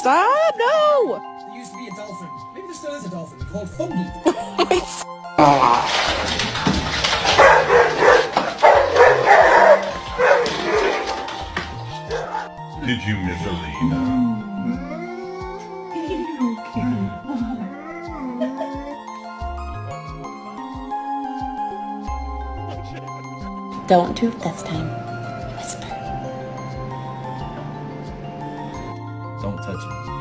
Stop! No! There used to be a dolphin. Maybe there still is a dolphin called Fungi. Did you miss Alina? Don't do it this time. Whisper. Don't touch me.